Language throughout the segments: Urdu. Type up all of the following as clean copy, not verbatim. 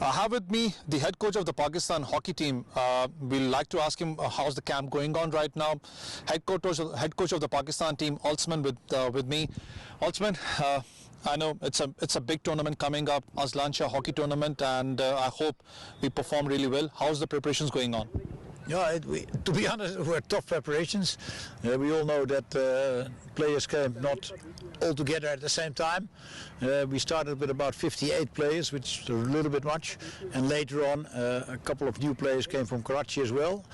I have with me the head coach of the Pakistan hockey team. We'll like to ask him how's the camp going on right now. Head coach of the Pakistan team, Oldsman, with me. Oldsman, I know it's a big tournament coming up, Aslan Shah hockey tournament, and I hope we perform really well. How's the preparations going on? Yeah, to be honest, we're tough preparations. We all know that players came not all together at the same time. We started with about 58 players, which is a little bit much. And later on, a couple of new players came from Karachi as well.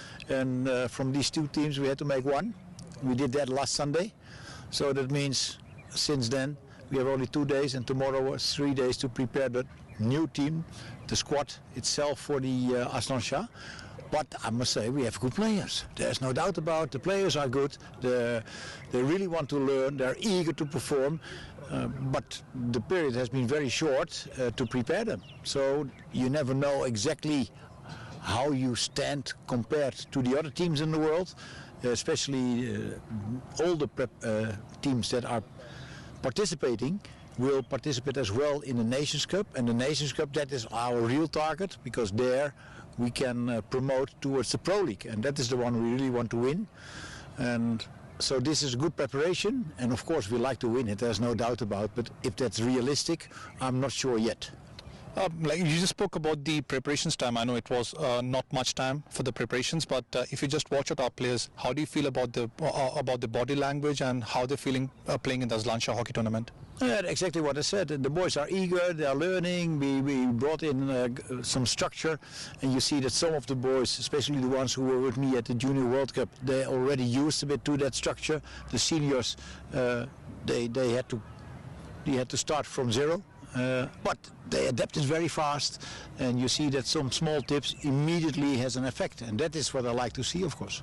And from these two teams, we had to make one. We did that last Sunday. So that means since then, we have only 2 days, and tomorrow was 3 days to prepare the new team, the squad itself for the Aslan Shah. But I must say, we have good players. There's no doubt about it. The players are good. They really want to learn. They're eager to perform. But the period has been very short to prepare them. So you never know exactly how you stand compared to the other teams in the world, especially all the teams that are participating will participate as well in the Nations Cup. And the Nations Cup, that is our real target, because there we can promote towards the Pro League, and that is the one we really want to win. And so this is a good preparation, and of course we like to win it, there's no doubt about it. But if that's realistic, I'm not sure yet. Like you just spoke about the preparations time. I know it was not much time for the preparations, but if you just watch at our players, how do you feel about the body language and how they're feeling playing in the Aslan Shah hockey tournament? Exactly what I said. The boys are eager, they are learning. We brought in some structure, and you see that some of the boys, especially the ones who were with me at the Junior World Cup, they already used a bit to that structure. The seniors, they had to start from zero. But they adapted very fast, and you see that some small tips immediately has an effect, and that is what I like to see, of course.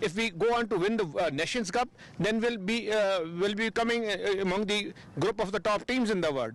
if we go on to win the Nations Cup, then we'll be coming among the group of the top teams in the world.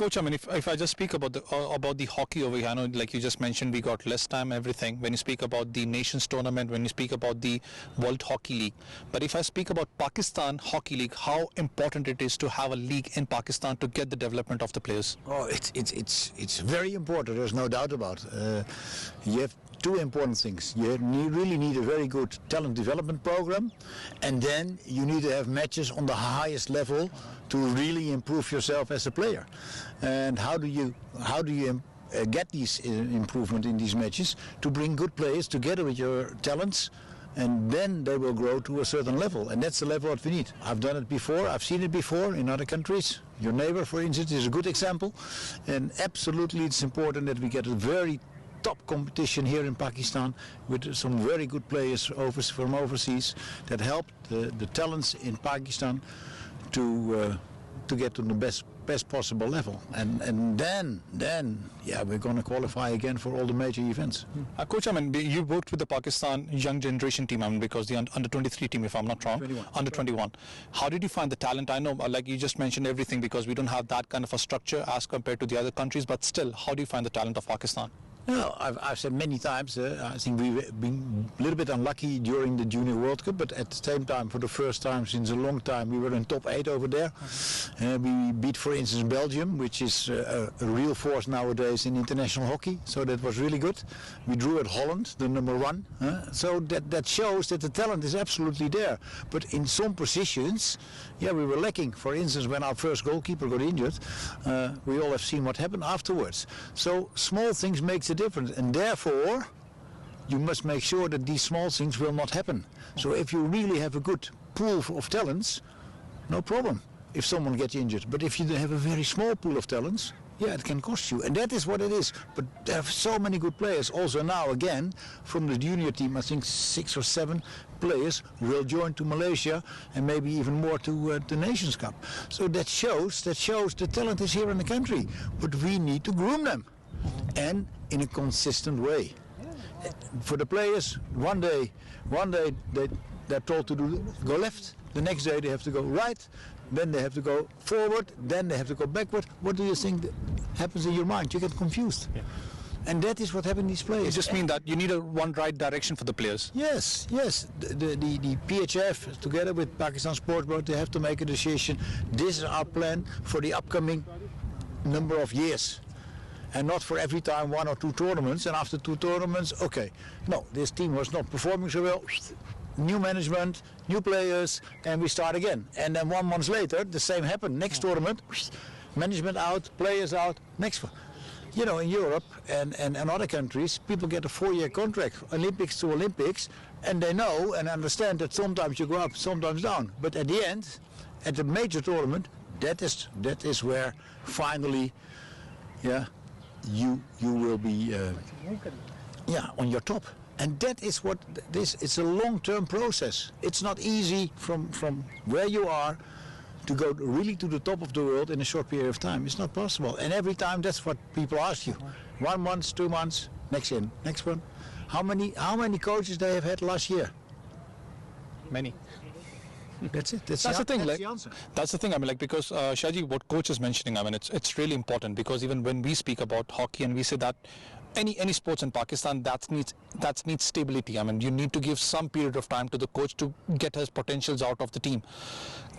Coach, I mean, if I just speak about the hockey over here, I know, like you just mentioned, we got less time, everything. When you speak about the Nations Tournament, when you speak about the World Hockey League, but if I speak about Pakistan Hockey League, how important it is to have a league in Pakistan to get the development of the players? Oh, it's very important. There's no doubt about it. You have two important things. You really need a very good talent development program, and then you need to have matches on the highest level to really improve yourself as a player. And how do you get these improvement in these matches? To bring good players together with your talents, and then they will grow to a certain level, and that's the level that we need. I've done it before, I've seen it before in other countries. Your neighbor, for instance, is a good example, and absolutely it's important that we get a very top competition here in Pakistan with some very good players from overseas that help the talents in Pakistan to get to the best possible level, and then yeah, we're going to qualify again for all the major events. Coach, I mean, you worked with the Pakistan young generation team, I mean, because the under 23 team, if I'm not wrong, 21. under 21. How did you find the talent? I know, like you just mentioned everything, because we don't have that kind of a structure as compared to the other countries, but still, how do you find the talent of Pakistan? No, I've said many times, I think we've been a little bit unlucky during the Junior World Cup, but at the same time, for the first time since a long time, we were in top 8 over there. We beat, for instance, Belgium, which is a real force nowadays in international hockey, so that was really good. We drew at Holland, the number 1, so that shows that the talent is absolutely there. But in some positions, yeah, we were lacking. For instance, when our first goalkeeper got injured, we all have seen what happened afterwards. So small things make the difference, and therefore you must make sure that these small things will not happen. So if you really have a good pool of talents, no problem if someone gets injured. But if you have a very small pool of talents, yeah, it can cost you, and that is what it is. But there are so many good players. Also now, again, from the junior team, I think 6 or 7 players will join to Malaysia, and maybe even more to the Nations Cup. So that shows the talent is here in the country, but we need to groom them, and in a consistent way. For the players, one day they're told to go left, the next day they have to go right, then they have to go forward, then they have to go backward. What do you think happens in your mind? You get confused. Yeah. And that is what happened to these players. It just means that you need one right direction for the players. Yes. The PHF, together with Pakistan Sports Board, they have to make a decision. This is our plan for the upcoming number of years. And not for every time 1 or 2 tournaments, and after 2 tournaments, okay. No, this team was not performing so well. New management, new players, and we start again. And then 1 month later, the same happened. Next tournament, management out, players out, next one. You know, in Europe and other countries, people get a 4-year contract, Olympics to Olympics, and they know and understand that sometimes you go up, sometimes down. But at the end, at the major tournament, that is where finally, yeah, you will be on your top. And that is what it's a long-term process. It's not easy from where you are to go really to the top of the world in a short period of time. It's not possible. And every time that's what people ask you. 1 month, 2 months, next one. How many coaches they have had last year? Many. That's it. That's the thing. That's the answer. That's the thing. I mean, like, because Shaji, what coach is mentioning, I mean, it's really important, because even when we speak about hockey and we say that any sports in Pakistan that needs stability. I mean, you need to give some period of time to the coach to get his potentials out of the team.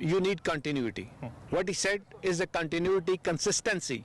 you need continuity. What he said is a continuity, consistency.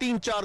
3-4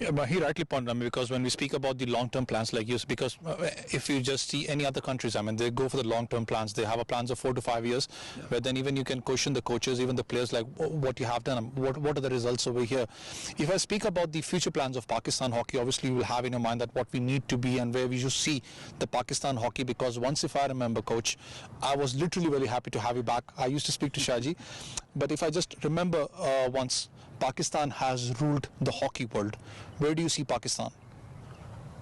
Yeah, but he rightly pointed out, because when we speak about the long-term plans like you, because if you just see any other countries, I mean, they go for the long-term plans. They have a plans of 4 to 5 years, where then even you can question the coaches, even the players, like what you have done, what are the results over here. If I speak about the future plans of Pakistan hockey, obviously you will have in your mind that what we need to be and where we should see the Pakistan hockey, because once, if I remember, coach, I was literally very happy to have you back. I used to speak to Shaji, but if I just remember once, Pakistan has ruled the hockey world. Where do you see Pakistan?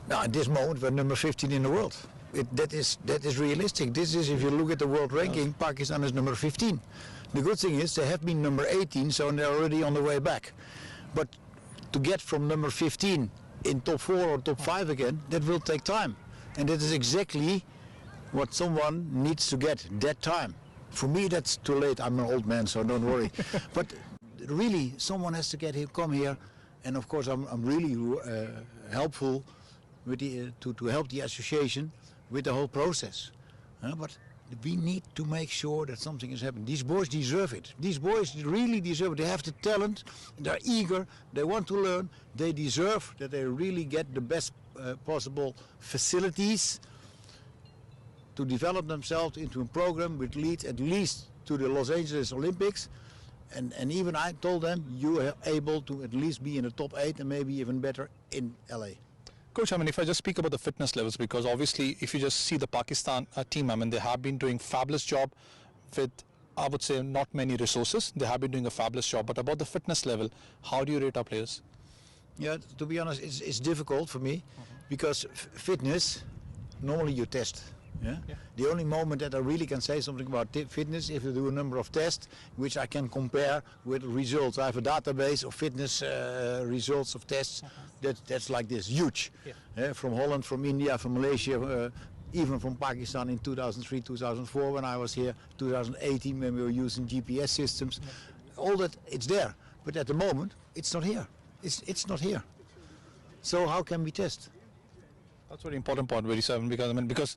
Now, at this moment, we're number 15 in the world. That is realistic. This is, if you look at the world ranking, Pakistan is number 15. The good thing is they have been number 18, so they're already on the way back. But to get from number 15 in top 4 or top 5 again, that will take time. And that is exactly what someone needs to get, that time. For me, that's too late. I'm an old man, so don't worry. But really, someone has to come here, and of course, I'm really helpful with to help the association with the whole process. But we need to make sure that something is happening. These boys deserve it. These boys really deserve it. They have the talent, they're eager, they want to learn, they deserve that they really get the best possible facilities to develop themselves into a program which leads at least to the Los Angeles Olympics. And even I told them, you are able to at least be in the top 8 and maybe even better in LA. Coach, I mean, if I just speak about the fitness levels, because obviously if you just see the Pakistan team, I mean, they have been doing fabulous job with, I would say, not many resources. They have been doing a fabulous job. But about the fitness level, how do you rate our players? Yeah, to be honest, it's difficult for me because fitness, normally you test. Yeah? The only moment that I really can say something about fitness, if you do a number of tests, which I can compare with results. I have a database of fitness results of tests that's like this, huge. From Holland, from India, from Malaysia, even from Pakistan in 2003, 2004 when I was here, 2018 when we were using GPS systems. All that, it's there. But at the moment, it's not here. It's not here. So how can we test? That's very important point, very seven, because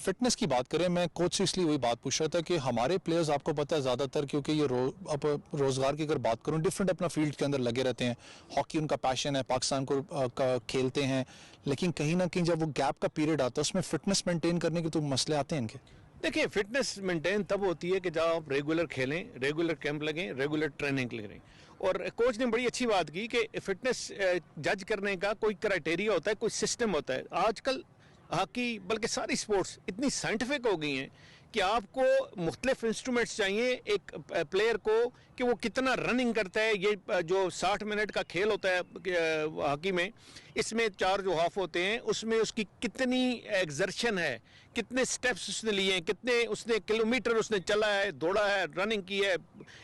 fitness کی بات کریں, میں کوچ سے اس لیے وہی بات پوچھ رہا تھا کہ ہمارے پلیئرز آپ کو پتہ ہے زیادہ تر, کیونکہ یہ اب روزگار کی اگر بات کروں, ڈفرینٹ اپنا فیلڈ کے اندر لگے رہتے ہیں. ہاکی ان کا پیشن ہے, پاکستان کو کھیلتے ہیں, لیکن کہیں نہ کہیں جب وہ گیپ کا پیریڈ آتا ہے اس میں فٹنس مینٹین کرنے کے تو مسئلے آتے ہیں ان کے. دیکھیں, فٹنس مینٹین تب ہوتی ہے کہ جب آپ ریگولر کھیلیں, ریگولر کیمپ لگیں, ریگولر ٹریننگ کریں. اور کوچ نے بڑی اچھی بات کی کہ فٹنس جج کرنے کا کوئی کرائٹیریا ہوتا ہے, کوئی سسٹم ہوتا ہے. آج کل ہاکی بلکہ ساری سپورٹس اتنی سائنٹیفک ہو گئی ہیں کہ آپ کو مختلف انسٹرومنٹس چاہیے ایک پلیئر کو کہ وہ کتنا رننگ کرتا ہے. یہ جو 60 منٹ کا کھیل ہوتا ہے ہاکی میں, اس میں 4 جو ہاف ہوتے ہیں, اس میں اس کی کتنی ایگزرشن ہے, کتنے سٹیپس اس نے لیے ہیں, کتنے اس نے کلومیٹر اس نے چلا ہے, دوڑا ہے, رننگ کی ہے,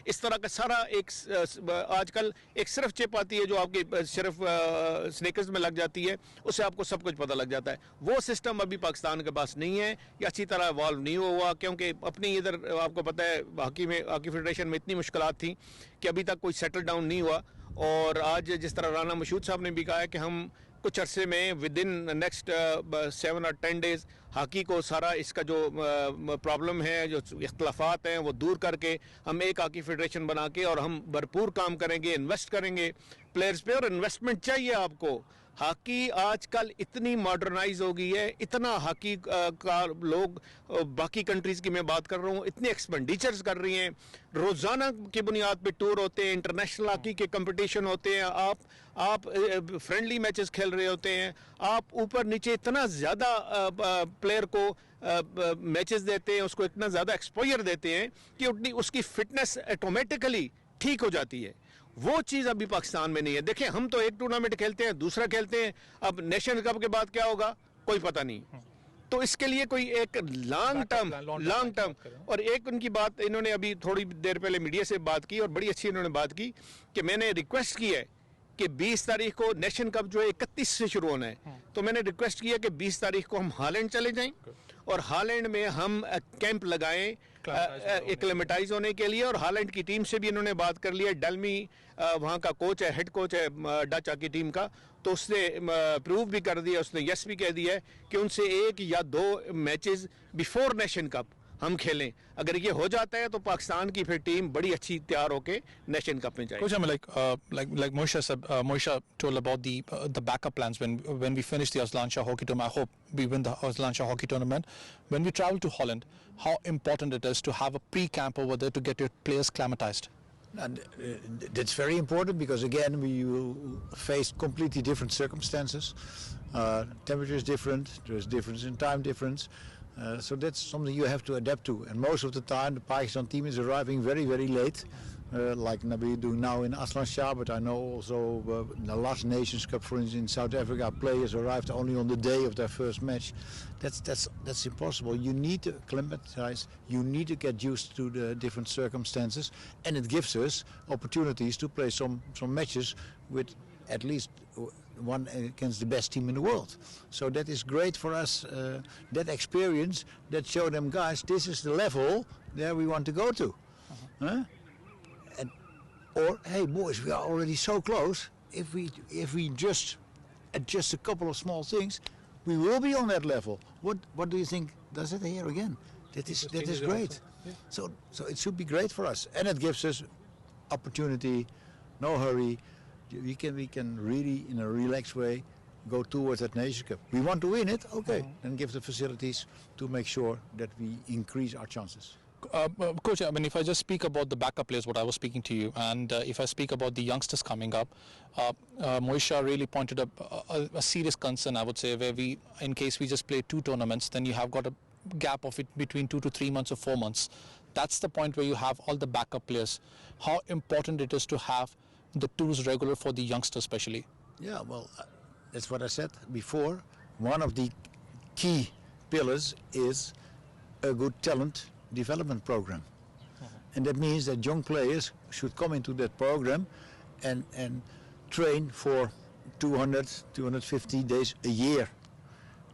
اس طرح کا سارا ایک آج کل ایک صرف چپ آتی ہے جو آپ کی صرف سنیکرز میں لگ جاتی ہے, اس سے آپ کو سب کچھ پتہ لگ جاتا ہے. وہ سسٹم ابھی پاکستان کے پاس نہیں ہے, یا اچھی طرح ایوالو نہیں ہوا, کیونکہ اپنی ادھر آپ کو پتہ ہے ہاکی فیڈریشن میں اتنی مشکلات تھیں کہ ابھی تک کوئی سیٹل ڈاؤن نہیں ہوا. اور آج جس طرح رانا مشہود صاحب نے بھی کہا ہے کہ ہم کچھ عرصے میں with in next 7 or 10 days hockey کو سارا اس کا جو پرابلم ہے, جو اختلافات ہیں, وہ دور کر کے ہم ایک ہاکی فیڈریشن بنا کے اور ہم بھرپور کام کریں گے, انویسٹ کریں گے پلیئرز پہ. اور انویسٹمنٹ چاہیے آپ کو. ہاکی آج کل اتنی ماڈرنائز ہو گئی ہے, اتنا ہاکی کا لوگ باقی کنٹریز کی میں بات کر رہا ہوں اتنے ایکسپینڈیچرز کر رہی ہیں, روزانہ کی بنیاد پہ ٹور ہوتے ہیں, انٹرنیشنل ہاکی کے کمپٹیشن ہوتے ہیں, آپ فرینڈلی میچز کھیل رہے ہوتے ہیں, آپ اوپر نیچے اتنا زیادہ پلیئر کو میچز دیتے ہیں, اس کو اتنا زیادہ ایکسپوئر دیتے ہیں کہ اس کی فٹنس آٹومیٹکلی ٹھیک ہو جاتی ہے. وہ چیز ابھی پاکستان میں نہیں ہے. دیکھیں, ہم تو ایک ٹورنامنٹ کھیلتے ہیں, دوسرا کھیلتے ہیں, اب نیشنل کپ کے بعد کیا ہوگا کوئی پتہ نہیں. تو اس کے لیے کوئی ایک لانگ ٹرم اور ایک ان کی بات انہوں نے ابھی تھوڑی دیر پہلے میڈیا سے بات کی اور بڑی اچھی انہوں نے بات کی کہ میں نے ریکویسٹ کی ہے کہ 20 تاریخ کو نیشن کپ جو ہے 31 سے شروع ہونا ہے, تو میں نے ریکویسٹ کیا کہ 20 تاریخ کو ہم ہالینڈ چلے جائیں اور ہالینڈ میں ہم کیمپ لگائیں ایکلیمیٹائز ہونے کے لیے. اور ہالینڈ کی ٹیم سے بھی انہوں نے بات کر لی ہے, ڈیلمی وہاں کا کوچ ہے, ہیڈ کوچ ہے ڈچ ہاکی ٹیم کا, تو اس نے پروو بھی کر دیا, اس نے یس بھی کہہ دیا ہے کہ ان سے 1 یا 2 میچز بیفور نیشن کپ ہم کھیلیں. اگر یہ ہو جاتا ہے تو پاکستان کی پھر ٹیم بڑی اچھی تیار ہو کے نیشن کپ میں جائے. Coach, I mean, like Moisha said, Moisha told about the backup plans when we finish the Aslan Shah hockey tournament. I hope we win the Aslan Shah hockey tournament. When we travel to Holland, how important it is to have a pre-camp over there to get your players acclimatized. And that's very important because again we face completely different circumstances. Temperature is different, there's difference in time difference. So that's something you have to adapt to. And most of the time the Pakistan team is arriving very, very late. Like Nabi doing now in Aslan Shah, but I know also in the last Nations Cup, for instance, in South Africa, players arrived only on the day of their first match. That's impossible. You need to acclimatize, you need to get used to the different circumstances, and it gives us opportunities to play some matches with at least one against the best team in the world. So that is great for us, that experience, that show them, guys, this is the level there we want to go to. Huh? Or, hey boys, we are already so close. If we just adjust a couple of small things, we will be on that level. What do you think? Does it here again? That is great. Yeah. So it should be great for us, and it gives us opportunity, no hurry. We can really, in a relaxed way, go towards that Nation Cup. We want to win it, okay? Then give the facilities to make sure that we increase our chances. Coach, I mean, if I just speak about the backup players, what I was speaking to you, and if I speak about the youngsters coming up, Moisha really pointed up a serious concern, I would say, where in case we just play 2 tournaments, then you have got a gap of it between 2 to 3 months or 4 months. That's the point where you have all the backup players. How important it is to have the tours regular for the youngsters especially. Yeah, well, that's what I said before. One of the key pillars is a good talent development program. And that means that young players should come into that program and train for 200, 250 days a year.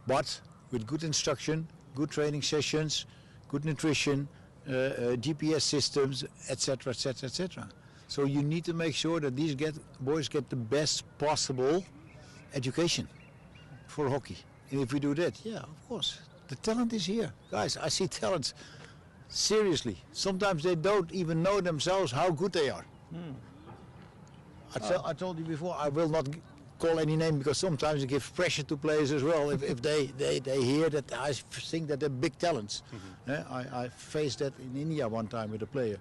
But with good instruction, good training sessions, good nutrition, GPS systems, etc., etc., etc. So you need to make sure that these boys get the best possible education for hockey. And if we do that, yeah, of course, The talent is here. Guys, I see talents. Seriously. Sometimes they don't even know themselves how good they are. I told you before, I will not call any name because sometimes it gives pressure to players as well. If they hear that I think that they're big talents. I faced that in India one time with a player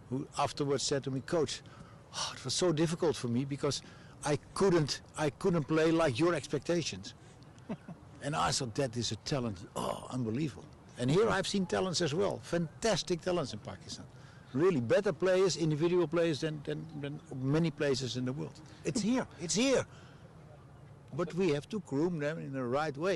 who afterwards said to me, "Coach, it was so difficult for me because I couldn't play like your expectations." And I thought that is a talent. Oh, unbelievable. And here I've seen talents as well. Fantastic talents in Pakistan. Really better players, individual players than many places in the world. It's here. It's here. But we have to groom them in the right way.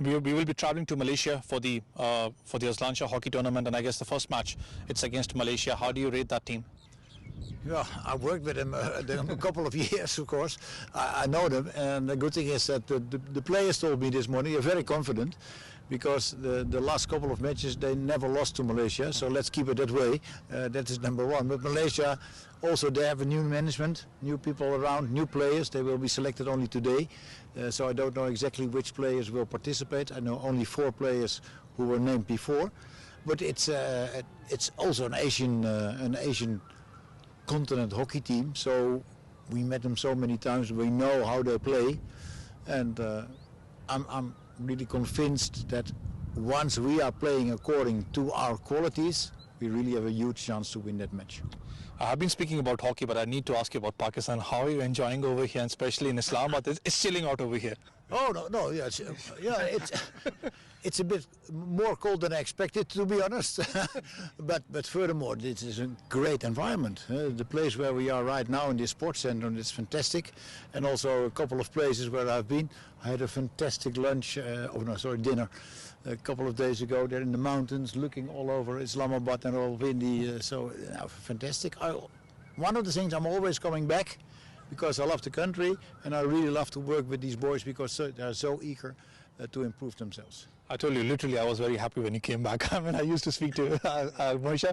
We will be traveling to Malaysia for the Azlan Shah hockey tournament, and I guess the first match it's against Malaysia. How do you rate that team? Yeah, I worked with them a couple of years, of course. I know them, and the good thing is that the players told me this morning they're very confident because the last couple of matches they never lost to Malaysia, so let's keep it that way. That is number one. But Malaysia also, they have a new management, new people around, new players. They will be selected only today, so I don't know exactly which players will participate. I know only 4 players who were named before, but it's also an Asian continent hockey team, so we met them so many times, we know how they play, and I'm really convinced that once we are playing according to our qualities, we really have a huge chance to win that match. I've been speaking about hockey, but I need to ask you about Pakistan. How are you enjoying over here, and especially in Islamabad? It's chilling out over here. Oh no, yeah, it's a bit more cold than I expected, to be honest. but furthermore, this is a great environment. The place where we are right now in this sports center, it's fantastic, and also a couple of places where I've been. I had a fantastic lunch, dinner, a couple of days ago. There in the mountains, looking all over Islamabad and all windy, fantastic. One of the things I'm always coming back, because I love the country and I really love to work with these boys because they're so eager to improve themselves. I told you, literally, I was very happy when you came back. I mean, I used to speak to Monisha.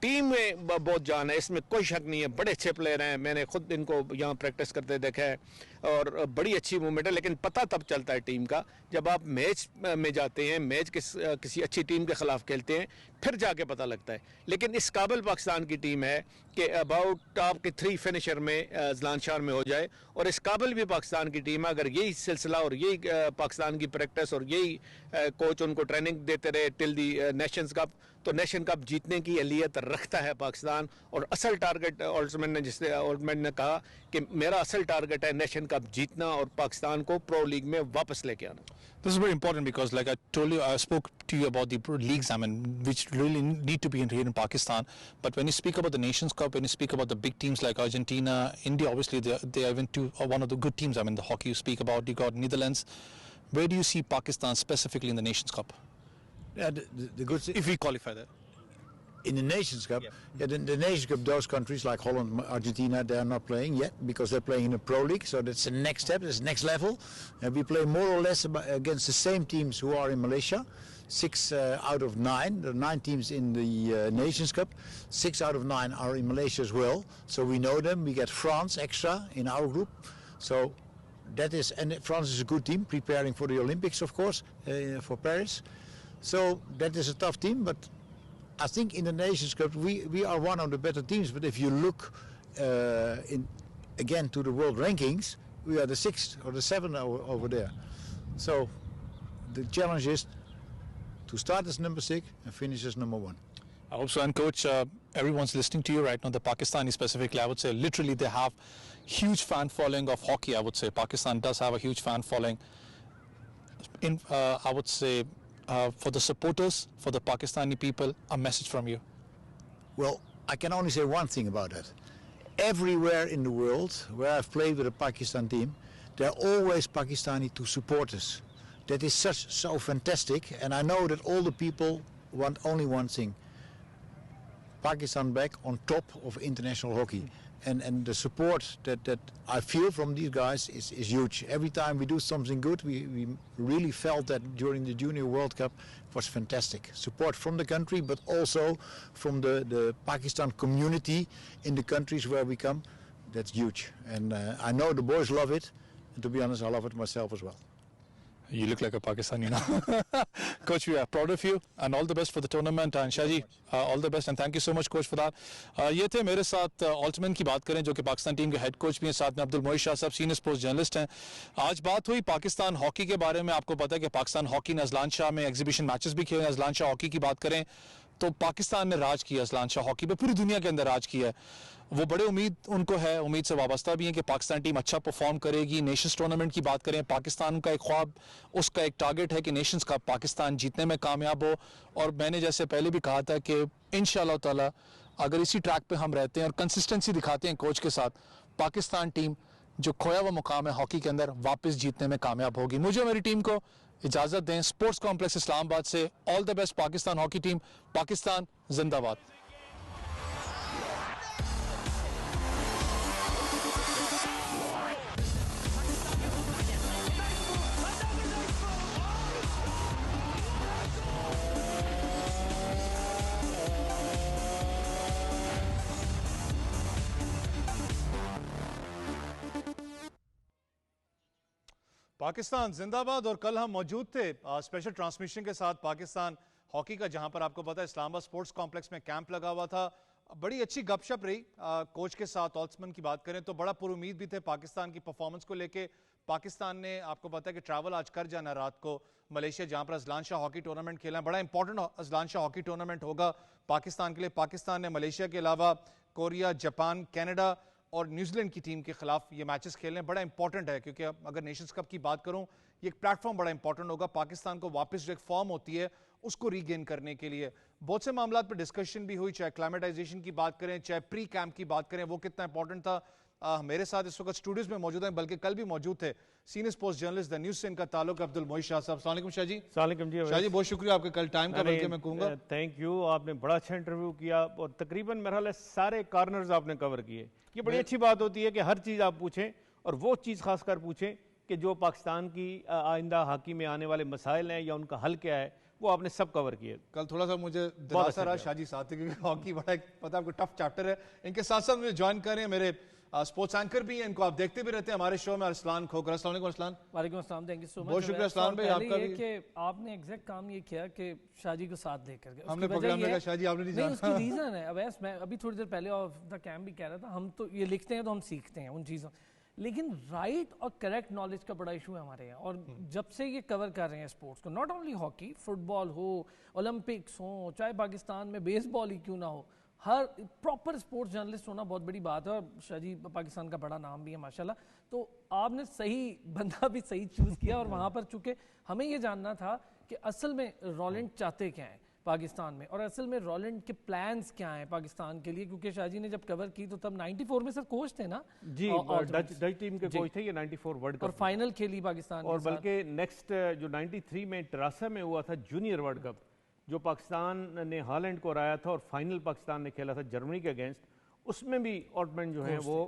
Team میں بہت جان ہے, اس میں کوئی شک نہیں ہے, بڑے اچھے پلیئر ہیں, میں نے خود ان کو یہاں پریکٹس کرتے دیکھا ہے اور بڑی اچھی موومنٹ ہے. لیکن پتہ تب چلتا ہے ٹیم کا جب آپ میچ میں جاتے ہیں, میچ کسی اچھی ٹیم کے خلاف کھیلتے ہیں, پھر جا کے پتہ لگتا ہے. لیکن اس قابل پاکستان کی ٹیم ہے کہ اباؤٹ ٹاپ کے 3 فنیشر میں اذلان شاہ میں ہو جائے, اور اس قابل بھی پاکستان کی ٹیم ہے. اگر یہی سلسلہ اور یہی پاکستان کی پریکٹس اور یہی کوچ ان کو ٹریننگ دیتے رہے ٹل دی نیشنز کپ, تو نیشن کپ جیتنے کی اہلیت رکھتا ہے پاکستان. اور اصل ٹارگٹ اولڈمین نے کہا کہ میرا اصل ٹارگٹ ہے نیشن کپ جیتنا اور پاکستان کو پرو لیگ میں واپس لے کے آنا. This is very important because, like I told you, I spoke to you about the leagues, I mean, which really need to be here in Pakistan. But when you speak about the Nations Cup, when you speak about the big teams like Argentina, India, obviously they are even one of the good teams. I mean, the hockey you speak about, you got Netherlands. Where do you see Pakistan specifically in the Nations Cup? Yeah, the good thing, If we qualify that. in the Nations Cup, the Nations Cup, those countries like Holland, Argentina, they are not playing yet because they're playing in a pro league. So that's the next step, that's the next level. And we play more or less against the same teams who are in Malaysia. 6 out of 9, there are 9 teams in the Nations Cup. 6 out of 9 are in Malaysia as well. So we know them. We get France extra in our group. So that is, and France is a good team, preparing for the Olympics, of course, for Paris. So that is a tough team, but I think in the Nations Cup we are one of the better teams. But if you look again to the world rankings, we are the 6th or the 7th over there. So the challenge is to start as number 6 and finish as number 1. I hope so. And coach, everyone's listening to you right now, the Pakistani specifically, I would say literally they have huge fan following of hockey. I would say Pakistan does have a huge fan following. I would say for the supporters, for the Pakistani people, a message from you. Well, I can only say one thing about that. Everywhere in the world where I've played with a Pakistan team, there are always Pakistani to support us. That is so fantastic, and I know that all the people want only one thing: Pakistan back on top of international hockey. And the support that I feel from these guys is huge. Every time we do something good, we really felt that during the Junior World Cup. It was fantastic. Support from the country, but also from the Pakistan community in the countries where we come. That's huge. And I know the boys love it. And to be honest, I love it myself as well. You look like a Pakistani now. Coach, we are proud of you and all the best for the tournament. And Shahji, all the best and thank you so much, coach, for that. یہ تھے میرے ساتھ آلٹمین کی بات کریں جو کہ پاکستان ٹیم کے ہیڈ کوچ بھی ہیں, ساتھ میں عبد المعید شاہ صاحب سینئر اسپورٹس جرنلسٹ ہیں. آج بات ہوئی پاکستان ہاکی کے بارے میں. آپ کو پتا ہے کہ پاکستان ہاکی نے اذلان شاہ میں ایگزیبیشن میچز بھی کھیلے ہیں. اذلان شاہ ہاکی کی بات کریں تو پاکستان نے راج کیا اذلان شاہ ہاکی پہ, پوری دنیا کے اندر راج کیا ہے. وہ بڑے امید ان کو ہے, امید سے وابستہ بھی ہیں کہ پاکستان ٹیم اچھا پرفارم کرے گی. نیشنز ٹورنامنٹ کی بات کریں, پاکستان کا ایک خواب, اس کا ایک ٹارگٹ ہے کہ نیشنز کا پاکستان جیتنے میں کامیاب ہو. اور میں نے جیسے پہلے بھی کہا تھا کہ انشاءاللہ تعالی اگر اسی ٹریک پہ ہم رہتے ہیں اور کنسسٹنسی دکھاتے ہیں کوچ کے ساتھ, پاکستان ٹیم جو کھویا ہوا مقام ہے ہاکی کے اندر واپس جیتنے میں کامیاب ہوگی. مجھے میری ٹیم کو اجازت دیں. اسپورٹس کمپلیکس اسلام آباد سے all the best Pakistan hockey team. Pakistan زندہ باد. پاکستان زندہ باد. اور کل ہم موجود تھے اسپیشل ٹرانسمیشن کے ساتھ پاکستان ہاکی کا, جہاں پر آپ کو پتا ہے اسلام آباد اسپورٹس کمپلیکس میں کیمپ لگا ہوا تھا. بڑی اچھی گپ شپ رہی کوچ کے ساتھ. آلٹمین کی بات کریں تو بڑا پر امید بھی تھے پاکستان کی پرفارمنس کو لے کے. پاکستان نے آپ کو پتا ہے کہ ٹریول آج کر جانا رات کو ملیشیا, جہاں پر اذلان شاہ ہاکی ٹورنامنٹ کھیلنا ہے. بڑا امپورٹنٹ اذلان شاہ ہاکی ٹورنامنٹ ہوگا پاکستان کے لیے. پاکستان نے ملیشیا کے علاوہ کوریا, جاپان, کینیڈا اور نیوزی لینڈ کی ٹیم کے خلاف یہ میچز کھیلنے. بڑا امپورٹنٹ ہے کیونکہ اگر نیشنز کپ کی بات کروں, یہ ایک پلیٹ فارم بڑا امپورٹنٹ ہوگا پاکستان کو واپس جو ایک فارم ہوتی ہے اس کو ری گین کرنے کے لیے. بہت سے معاملات پہ ڈسکشن بھی ہوئی, چاہے کلائمیٹائزیشن کی بات کریں, چاہے پری کیمپ کی بات کریں, وہ کتنا امپورٹنٹ تھا. میرے ساتھ اس وقت اسٹوڈیوز میں موجود ہیں, بلکہ کل بھی موجود تھے senior sports journalist the news سے ان کا تعلق عبد المعید شاہ صاحب. السلام علیکم شاہ جی. السلام علیکم جی. شاہ جی بہت شکریہ آپ کے کل ٹائم کا, بلکہ میں کہوں گا تھینک یو, آپ نے بڑا اچھا انٹرویو کیا اور تقریباً میرا خیال ہے سارے کارنرز آپ نے کور کیے. یہ بڑی اچھی بات ہوتی ہے کہ ہر چیز آپ پوچھیں, اور وہ چیز خاص کر پوچھیں کہ جو پاکستان کی آئندہ ہاکی میں آنے والے مسائل ہیں یا ان کا حل کیا ہے, وہ آپ نے سب کور کیے. کل تھوڑا سا مجھے دلاسا رہا شاہ جی ساتھ کیونکہ ہاکی بڑا ایک پتہ آپ کو ٹف چیپٹر ہے. ان کے ساتھ ساتھ مجھے جوائن کر رہے ہیں میرے اسپورٹس اینکر بھی ہیں, ان کو آپ دیکھتے بھی رہتے ہیں ہمارے شو میں, ارسلان کھوکھر. السلام علیکم ارسلان. وعلیکم السلام, تھینک یو سو مچ. بہت شکریہ ارسلان بھائی آپ کا بھی. کہ آپ نے ایگزیکٹ کام یہ کیا کہ شاہ جی کو ساتھ دے کر ہم نے پروگرام میں کہا شاہ جی آپ نے نہیں جانا. اس کی ریزن ہے اویس, میں ابھی تھوڑی دیر پہلے آف دا کیمپ بھی کہہ رہا تھا, ہم تو یہ لکھتے ہیں تو ہم سیکھتے ہیں ان چیزوں, لیکن رائٹ اور کریکٹ نالج کا بڑا ایشو ہے ہمارے یہاں. اور جب سے یہ کور کر رہے ہیں اسپورٹس کو, not only hockey, football ہو, اولمپکس ہوں, چاہے پاکستان میں بیس بال ہی کیوں نہ ہو, ہر پراپر اسپورٹس جرنلسٹ ہونا بہت بڑی بات ہے. اور شاہ جی پاکستان کا بڑا نام بھی ہے ماشاءاللہ, تو آپ نے صحیح بندہ بھی صحیح چوز کیا. اور وہاں پر چونکہ ہمیں یہ جاننا تھا کہ اصل میں رولنڈ چاہتے کیا ہیں پاکستان میں, اور اصل میں رولنڈ کے پلانز کیا ہیں پاکستان کے لیے, کیونکہ شاہ جی نے جب کور کی تو تب 94 میں سر کوچ تھے نا جی, ڈچ ٹیم کے کوچ تھے, یہ 94 ورلڈ کپ اور فائنل کھیلی پاکستان, اور بلکہ نیکسٹ جو 93 میں ٹراسا میں ہوا تھا جونیئر ورلڈ کپ, جو پاکستان نے ہالینڈ کو ہرایا تھا, اور فائنل پاکستان نے کھیلا تھا جرمنی کے اگینسٹ, اس میں بھی آٹمن جو ہیں وہ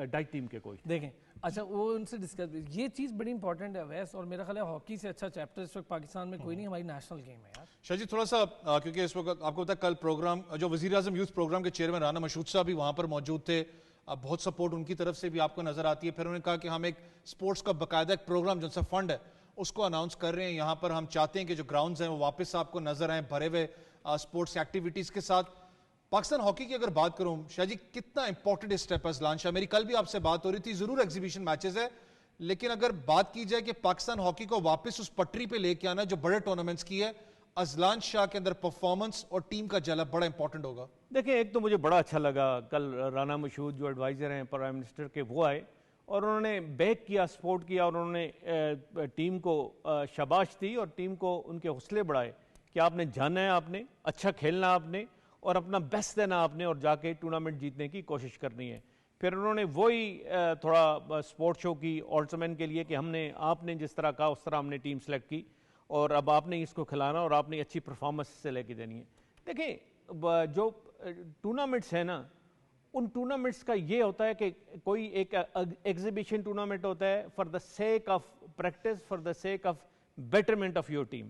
ڈچ ٹیم کے کوچ. دیکھیں اچھا وہ ان سے ڈسکس, یہ چیز بڑی امپورٹنٹ ہے ویس, اور میرا خیال ہے ہاکی سے اچھا چیپٹر اس وقت پاکستان میں کوئی نہیں, ہماری نیشنل گیم ہے یار. شاہ جی تھوڑا سا کیونکہ اس وقت آپ کو پتا کل پروگرام جو وزیر اعظم یوتھ پروگرام کے چیئرمین رانا مشہود صاحب بھی وہاں پر موجود تھے, بہت سپورٹ ان کی طرف سے بھی آپ کو نظر آتی ہے. پھر انہوں نے کہا کہ ہم ایک اسپورٹس کا باقاعدہ ایک پروگرام جو سا فنڈ ہے اس کو اناؤنس کر رہے ہیں یہاں پر. ہم چاہتے ہیں کہ جو گراؤنڈز ہیں وہ واپس آپ کو نظر آئیں بھرے ہوئے اسپورٹس ایکٹیویٹیز کے ساتھ. پاکستان ہاکی کی اگر بات کروں شاہ جی, کتنا امپورٹنٹ اسٹیپ ہے ازلان شاہ. میری کل بھی آپ سے بات ہو رہی تھی, ضرور ایگزیبیشن میچز ہے, لیکن اگر بات کی جائے کہ پاکستان ہاکی کو واپس اس پٹری پہ لے کے آنا جو بڑے ٹورنامنٹس کی ہے, ازلان شاہ کے اندر پرفارمنس اور ٹیم کا جلب بڑا امپورٹنٹ ہوگا. دیکھیں ایک تو مجھے بڑا اچھا لگا کل رانا مشہود جو ایڈوائزر ہیں پرائم منسٹر کے, وہ آئے اور انہوں نے بیک کیا, سپورٹ کیا, اور انہوں نے ٹیم کو شاباش دی اور ٹیم کو ان کے حوصلے بڑھائے کہ آپ نے جانا ہے, آپ نے اچھا کھیلنا, آپ نے اور اپنا بیسٹ دینا آپ نے, اور جا کے ٹورنامنٹ جیتنے کی کوشش کرنی ہے. پھر انہوں نے وہی تھوڑا سپورٹ شو کی آلٹرمین کے لیے کہ ہم نے, آپ نے جس طرح کہا اس طرح ہم نے ٹیم سلیکٹ کی, اور اب آپ نے اس کو کھلانا اور آپ نے اچھی پرفارمنس سے لے کے دینی ہے. دیکھیں جو ٹورنامنٹس ہیں نا, ان ٹورنامنٹس کا یہ ہوتا ہے کہ کوئی ایک ایگزیبیشن ٹورنامنٹ ہوتا ہے for the sake of practice, for the sake of betterment of your team.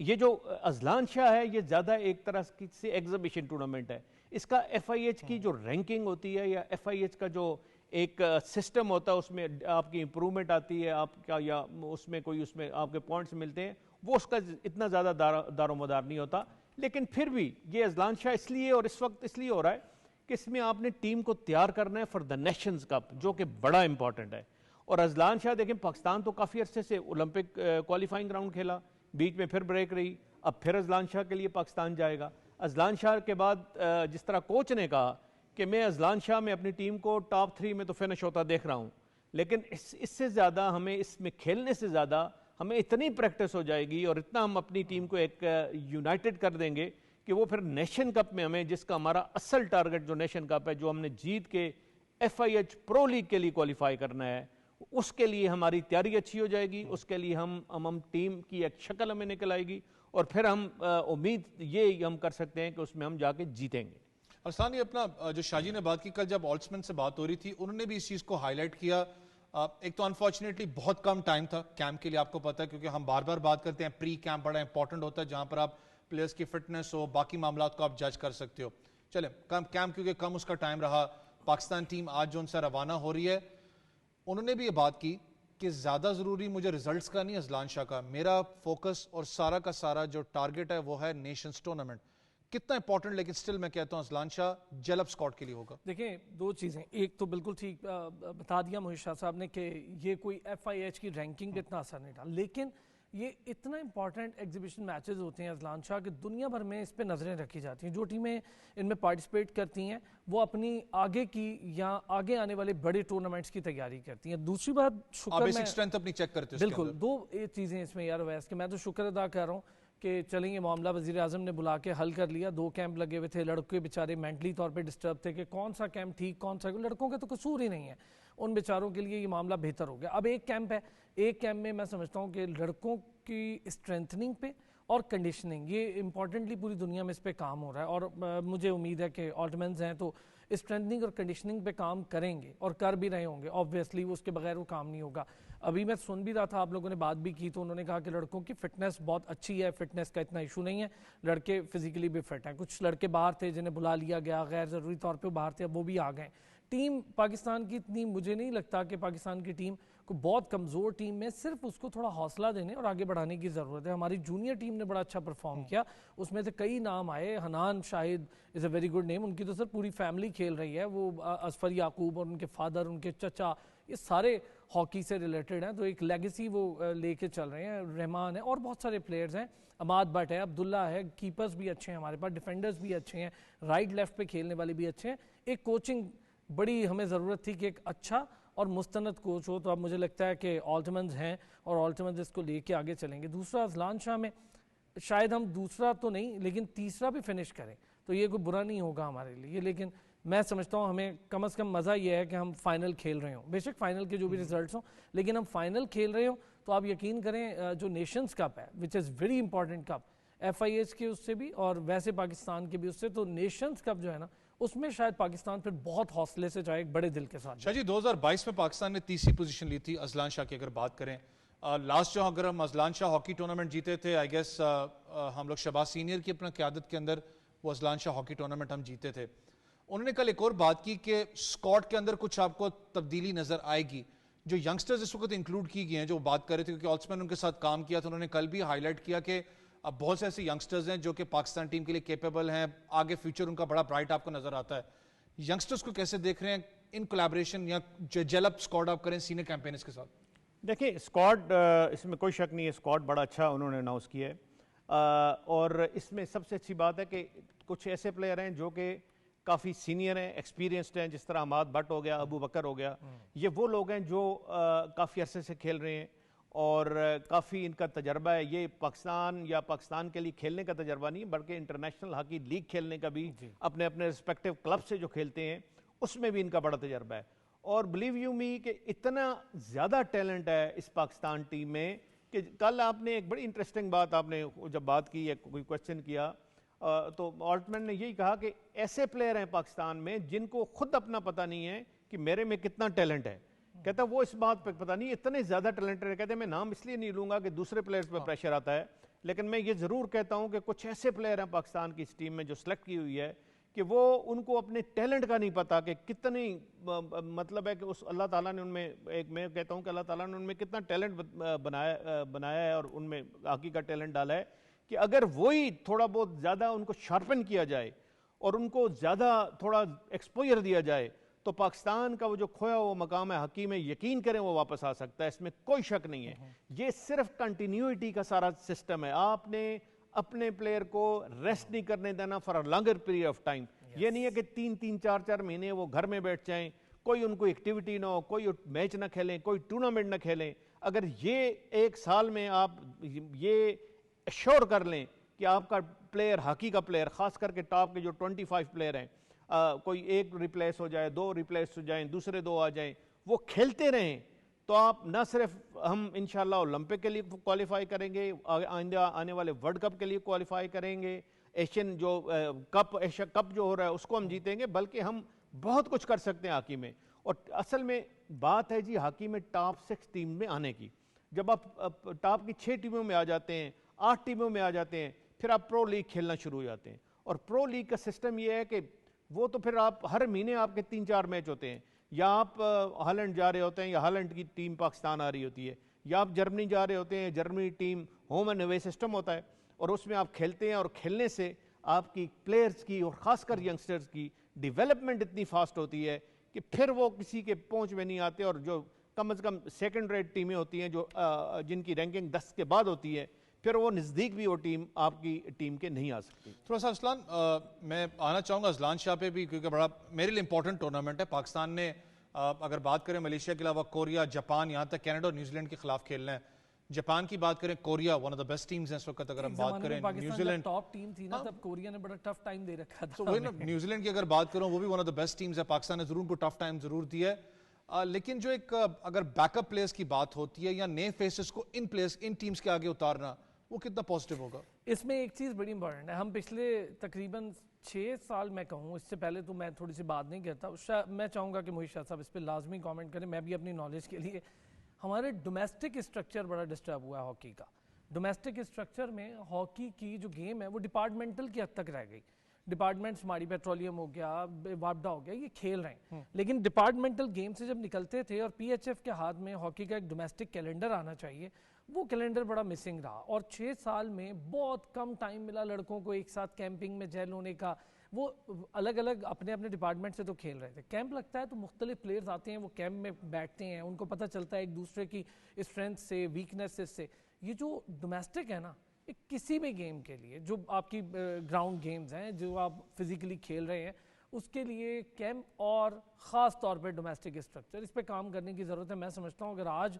یہ جو ازلان شاہ ہے یہ زیادہ ایک طرح سے ایگزیبیشن ٹورنامنٹ ہے. اس کا ایف آئی ایچ کی جو رینکنگ ہوتی ہے, یا ایف آئی ایچ کا جو ایک سسٹم ہوتا ہے, اس میں آپ کی امپرومنٹ آتی ہے آپ کا, یا اس میں کوئی اس میں آپ کے پوائنٹس ملتے ہیں, وہ اس کا اتنا زیادہ دار و مدار نہیں ہوتا. لیکن پھر بھی یہ ازلان شاہ اس لیے اور اس وقت اس لیے ہو رہا ہے کہ اس میں آپ نے ٹیم کو تیار کرنا ہے فار دا نیشنز کپ, جو کہ بڑا امپورٹنٹ ہے. اور ازلان شاہ دیکھیں پاکستان تو کافی عرصے سے اولمپک کوالیفائنگ راؤنڈ کھیلا, بیچ میں پھر بریک رہی, اب پھر ازلان شاہ کے لیے پاکستان جائے گا. ازلان شاہ کے بعد جس طرح کوچ نے کہا کہ میں ازلان شاہ میں اپنی ٹیم کو ٹاپ 3 میں تو فنش ہوتا دیکھ رہا ہوں, لیکن اس سے زیادہ ہمیں اس میں کھیلنے سے زیادہ ہمیں اتنی پریکٹس ہو جائے گی اور اتنا ہم اپنی ٹیم کو ایک یونائٹڈ کر دیں گے کہ وہ پھر نیشن کپ میں ہمیں, جس کا ہمارا اصل ٹارگٹ جو نیشن کپ ہے, جو ہم نے جیت کے F I H pro league کے لیے کوالیفائی کرنا ہے, اس کے لیے ہماری تیاری اچھی ہو جائے گی. اس کے لیے ہم ٹیم کی ایک شکل ہمیں نکل آئے گی, اور پھر ہم امید یہ ہم کر سکتے ہیں کہ اس میں ہم جا کے جیتیں گے. ارسلان, یہ اپنا جو شاہ جی نے بات کی کل جب آلٹسمین سے بات ہو رہی تھی, انہوں نے بھی اس چیز کو ہائی لائٹ کیا. ایک تو انفارچونیٹلی بہت کم ٹائم تھا کیمپ کے لیے, آپ کو پتا ہے, کیونکہ ہم بار بار بات کرتے ہیں پری کیمپ بڑا امپورٹنٹ ہوتا ہے, جہاں پر آپ پلیئرز کی فٹنس ہو, باقی معاملات کو آپ جج کر سکتے ہو. چلیں کیمپ کیونکہ کم اس کا ٹائم رہا, پاکستان ٹیم آج جو ان سے روانہ ہو رہی ہے, انہوں نے بھی یہ بات کی کہ زیادہ ضروری مجھے ریزلٹس کا نہیں ازلان شاہ کا, میرا فوکس اور سارا کا سارا جو ٹارگٹ ہے وہ ہے نیشنز ٹورنامنٹ. کتنا امپورٹنٹ, لیکن سٹل میں کہتا ہوں ازلان شاہ جلب سکواڈ کے لیے ہوگا. دیکھیں دو چیزیں, ایک تو بالکل ٹھیک بتا دیا محیط شاہ صاحب نے کہ یہ کوئی ایف آئی ایچ کی رینکنگ پہ اتنا اثر نہیں ڈالا, لیکن یہ اتنا امپورٹنٹ ایگزیبیشن میچز ہوتے ہیں ازلان شاہ کہ دنیا بھر میں اس پہ نظریں رکھی جاتی ہیں. جو ٹیمیں ان میں پارٹیسپیٹ کرتی ہیں وہ اپنی آگے کی یا آگے آنے والے بڑے ٹورنامنٹس کی تیاری کرتی ہیں. دوسری بات شکر, بیسک اسٹرینتھ اپنی چیک کرتے ہیں. بالکل دو چیزیں اس میں یار ویس کہ میں تو شکر ادا کر رہا ہوں کہ چلیں یہ معاملہ وزیر اعظم نے بلا کے حل کر لیا. 2 کیمپ لگے ہوئے تھے, لڑکے بیچارے مینٹلی طور پہ ڈسٹرب تھے کہ کون سا کیمپ ٹھیک کون سا, لڑکوں کا تو قصور ہی نہیں ہے, ان بیچاروں کے لیے یہ معاملہ بہتر ہو گیا. اب ایک کیمپ ہے, ایک کیمپ میں میں سمجھتا ہوں کہ لڑکوں کی اسٹرینتھننگ پہ اور کنڈیشننگ, یہ امپورٹنٹلی پوری دنیا میں اس پہ کام ہو رہا ہے, اور مجھے امید ہے کہ آلٹمینز ہیں تو اسٹرینتھننگ اور کنڈیشننگ پہ کام کریں گے اور کر بھی رہے ہوں گے. آبویسلی اس کے بغیر وہ کام نہیں ہوگا. ابھی میں سن بھی رہا تھا, آپ لوگوں نے بات بھی کی, تو انہوں نے کہا کہ لڑکوں کی فٹنس بہت اچھی ہے, فٹنس کا اتنا ایشو نہیں ہے, لڑکے فزیکلی بھی فٹ ہیں. کچھ لڑکے باہر تھے جنہیں بلا لیا گیا غیر ضروری طور پہ باہر تھے, اب وہ بھی آ گئے. ٹیم پاکستان کی اتنی, مجھے نہیں لگتا کہ پاکستان کی ٹیم کو بہت کمزور ٹیم میں, صرف اس کو تھوڑا حوصلہ دینے اور آگے بڑھانے کی ضرورت ہے. ہماری جونیئر ٹیم نے بڑا اچھا پرفارم کیا, اس میں سے کئی نام آئے. حنان شاہد از اے ویری گڈ نیم, ان کی تو سر پوری فیملی کھیل رہی ہے, وہ اظفر یعقوب اور ان کے فادر, ان کے چچا, یہ سارے ہاکی سے ریلیٹڈ ہیں, تو ایک لیگیسی وہ لے کے چل رہے ہیں. رحمان ہے اور بہت سارے پلیئرز ہیں, عماد بٹ ہے, عبداللہ ہے, کیپرز بھی اچھے ہیں ہمارے پاس, ڈیفینڈرز بھی اچھے ہیں, رائٹ لیفٹ پہ کھیلنے والے بھی اچھے ہیں. ایک کوچنگ بڑی ہمیں ضرورت تھی کہ ایک اچھا اور مستند کوچ ہو, تو اب مجھے لگتا ہے کہ آلٹمنز ہیں اور آلٹمنز اس کو لے کے آگے چلیں گے. دوسرا اذلان شاہ میں شاید ہم دوسرا تو نہیں لیکن تیسرا بھی فنش کریں تو یہ کوئی برا نہیں ہوگا ہمارے لیے. لیکن میں سمجھتا ہوں ہمیں کم از کم مزہ یہ ہے کہ ہم فائنل کھیل رہے ہوں, بے شک فائنل کے جو بھی ریزلٹس ہوں, لیکن ہم فائنل کھیل رہے ہوں. تو آپ یقین کریں جو نیشنز کپ ہے which is very important cup, F I H کے اس سے بھی اور ویسے پاکستان کے بھی اس سے, تو نیشنز کپ جو ہے نا اس میں شاید پاکستان پھر بہت حوصلے سے جائے, ایک بڑے دل کے ساتھ. شاہ جی 2022 میں پاکستان نے تیسری پوزیشن لی تھی اذلان شاہ کی اگر بات کریں. لاسٹ جو اگر ہم اذلان شاہ ہاکی ٹورنامنٹ جیتے تھے, آئی گیس ہم لوگ شہباز سینئر کی اپنا قیادت کے اندر وہ اذلان شاہ ہاکی ٹورنامنٹ ہم جیتے تھے. انہوں نے کل ایک اور بات کی کہ اسکواڈ کے اندر کچھ آپ کو تبدیلی نظر آئے گی. جو ینگسٹرز اس وقت انکلوڈ کی گئی ہیں جو بات کر رہے تھے, کیونکہ آلسمین ان کے ساتھ کام کیا تھا, انہوں نے کل بھی ہائی لائٹ کیا کہ اب بہت سے ایسے ینگسٹرز ہیں جو کہ پاکستان ٹیم کے لیے کیپیبل ہیں, آگے فیوچر ان کا بڑا برائٹ آپ کو نظر آتا ہے. ینگسٹرز کو کیسے دیکھ رہے ہیں ان کولیبریشن یا جیل اپ اسکواڈ آپ کریں سینئر کیمپینرز کے ساتھ؟ دیکھیں اسکواڈ, اس میں کوئی شک نہیں ہے, اسکواڈ بڑا اچھا انہوں نے اناؤنس کیا ہے, اور اس میں سب سے اچھی بات ہے کہ کچھ ایسے پلیئر ہیں جو کہ کافی سینئر ہیں, ایکسپیرینسڈ ہیں, جس طرح عماد بٹ ہو گیا, ابو بکر ہو گیا. یہ وہ لوگ ہیں جو کافی عرصے سے کھیل رہے ہیں اور کافی ان کا تجربہ ہے. یہ پاکستان یا پاکستان کے لیے کھیلنے کا تجربہ نہیں بلکہ انٹرنیشنل ہاکی لیگ کھیلنے کا بھی, اپنے اپنے رسپیکٹیو کلب سے جو کھیلتے ہیں اس میں بھی ان کا بڑا تجربہ ہے. اور بلیو یو می کہ اتنا زیادہ ٹیلنٹ ہے اس پاکستان ٹیم میں کہ کل آپ نے ایک بڑی انٹرسٹنگ بات, آپ نے جب بات کی یا کوئی کویسچن کیا تو آلٹمن نے یہی کہا کہ ایسے پلیئر ہیں پاکستان میں جن کو خود اپنا پتہ نہیں ہے کہ میرے میں کتنا ٹیلنٹ ہے. کہتا وہ اس بات پہ پتہ نہیں, اتنے زیادہ ٹیلنٹڈ ہے. کہتے میں نام اس لیے نہیں لوں گا کہ دوسرے پلیئرز پہ پریشر آتا ہے, لیکن میں یہ ضرور کہتا ہوں کہ کچھ ایسے پلیئر ہیں پاکستان کی اس ٹیم میں جو سلیکٹ کی ہوئی ہے کہ وہ ان کو اپنے ٹیلنٹ کا نہیں پتا کہ کتنی, مطلب ہے کہ اس اللہ تعالیٰ نے ان میں, ایک میں کہتا ہوں کہ اللہ تعالیٰ نے ان میں کتنا ٹیلنٹ بنایا ہے اور ان میں ہاکی کا ٹیلنٹ ڈالا ہے کہ اگر وہی تھوڑا بہت زیادہ ان کو شارپن کیا جائے اور ان کو زیادہ تھوڑا ایکسپوجر دیا جائے تو پاکستان کا وہ جو کھویا وہ مقام ہے ہاکی میں, یقین کریں وہ واپس آ سکتا ہے, اس میں کوئی شک نہیں ہے. یہ صرف کنٹینیوٹی کا سارا سسٹم ہے. آپ نے اپنے پلیئر کو ریسٹ نہیں کرنے دینا for a longer period of time. یہ نہیں ہے کہ 3-4 مہینے وہ گھر میں بیٹھ جائیں, کوئی ان کو ایکٹیویٹی نہ ہو, کوئی میچ نہ کھیلیں, کوئی ٹورنامنٹ نہ کھیلیں. اگر یہ ایک سال میں آپ یہ ایشور کر لیں کہ آپ کا پلیئر, ہاکی کا پلیئر, خاص کر کے ٹاپ کے جو 25 پلیئر ہیں, کوئی ایک ریپلیس ہو جائے, 2 ریپلیس ہو جائیں, دوسرے 2 آ جائیں, وہ کھیلتے رہیں, تو آپ نہ صرف ہم انشاءاللہ اولمپک کے لیے کوالیفائی کریں گے, آئندہ آنے والے ورلڈ کپ کے لیے کوالیفائی کریں گے, ایشین جو کپ, ایشیا کپ جو ہو رہا ہے اس کو ہم جیتیں گے, بلکہ ہم بہت کچھ کر سکتے ہیں ہاکی میں. اور اصل میں بات ہے جی ہاکی میں ٹاپ 6 ٹیم میں آنے کی. جب آپ ٹاپ کی 6 ٹیموں میں آ جاتے ہیں, 8 ٹیموں میں آ جاتے ہیں, پھر آپ پرو لیگ کھیلنا شروع ہو جاتے ہیں. اور پرو لیگ کا سسٹم یہ ہے کہ وہ تو پھر آپ ہر مہینے آپ کے 3-4 میچ ہوتے ہیں, یا آپ ہالینڈ جا رہے ہوتے ہیں یا ہالینڈ کی ٹیم پاکستان آ رہی ہوتی ہے, یا آپ جرمنی جا رہے ہوتے ہیں, Germany team, home and away system ہوتا ہے, اور اس میں آپ کھیلتے ہیں. اور کھیلنے سے آپ کی پلیئرز کی اور خاص کر ینگسٹرز کی ڈیولپمنٹ اتنی فاسٹ ہوتی ہے کہ پھر وہ کسی کے پہنچ میں نہیں آتے. اور جو کم از کم سیکنڈ ریٹ ٹیمیں ہوتی ہیں جو جن کی رینکنگ 10 کے بعد ہوتی ہے, پھر وہ نزدیک بھی وہ ٹیم آپ کی ٹیم کے نہیں آ سکتی. تھوڑا سا اذلان میں آنا چاہوں گا اذلان شاہ پہ بھی, کیونکہ بڑا میرے لیے امپورٹنٹ ٹورنامنٹ ہے. پاکستان نے اگر بات کریں ملیشیا کے علاوہ کوریا, جاپان, یہاں تک کینیڈا اور نیوزی لینڈ کے خلاف کھیلنا ہے. جاپان کی بات کریں, Korea one of the best teams ہیں اس وقت. اگر ہم بات کریں نیوزی لینڈ ٹاپ ٹیم تھی نا, تب کوریا نے بڑا ٹف ٹائم دے رکھا تھا. تو وہی نا, نیوزی لینڈ کی اگر بات کروں وہ بھی one of the best teams ہے. پاکستان نے ضرور ان کو ٹف ٹائم ضرور دیا ہے, لیکن جو ایک اگر بیک اپ پلیئرز کی بات ہوتی ہے یا نئے فیسز کو ان پلیئرز ان ٹیمز کے آگے اتارنا, وہ کتنا پازیٹیو ہوگا؟ اس میں ایک چیز بڑی امپورٹنٹ ہے. ہم پچھلے تقریباً 6 سال میں کہوں, اس سے پہلے تو میں تھوڑی سی بات نہیں کرتا, میں چاہوں گا کہ محیط شاہ صاحب اس پہ لازمی کامنٹ کریں. میں بھی اپنی نالج کے لیے ہمارے ڈومیسٹک اسٹرکچر بڑا ڈسٹرب ہوا ہے ہاکی کا. ڈومیسٹک اسٹرکچر میں ہاکی کی جو گیم ہے وہ ڈپارٹمنٹل کی حد تک رہ گئی. ڈپارٹمنٹس ہماری پیٹرولیم ہو گیا, وابڈا ہو گیا, یہ کھیل رہے ہیں, لیکن ڈپارٹمنٹل گیم سے جب نکلتے تھے اور پی ایچ ایف کے ہاتھ میں ہاکی کا ایک ڈومیسٹک کیلنڈر آنا چاہیے, وہ کیلنڈر بڑا مسنگ رہا. اور 6 سال میں بہت کم ٹائم ملا لڑکوں کو ایک ساتھ کیمپنگ میں جیل ہونے کا. وہ الگ الگ اپنے اپنے ڈپارٹمنٹ سے تو کھیل رہے تھے. کیمپ لگتا ہے تو مختلف پلیئرز آتے ہیں, وہ کیمپ میں بیٹھتے ہیں, ان کو پتہ چلتا ہے ایک دوسرے کی اسٹرینتھ سے, ویکنیسز سے. یہ جو ڈومیسٹک ہے نا, کسی بھی گیم کے لیے جو آپ کی گراؤنڈ گیمز ہیں, جو آپ فزیکلی کھیل رہے ہیں, اس کے لیے کیمپ اور خاص طور پہ ڈومیسٹک اسٹرکچر, اس پہ کام کرنے کی ضرورت ہے. میں سمجھتا ہوں اگر آج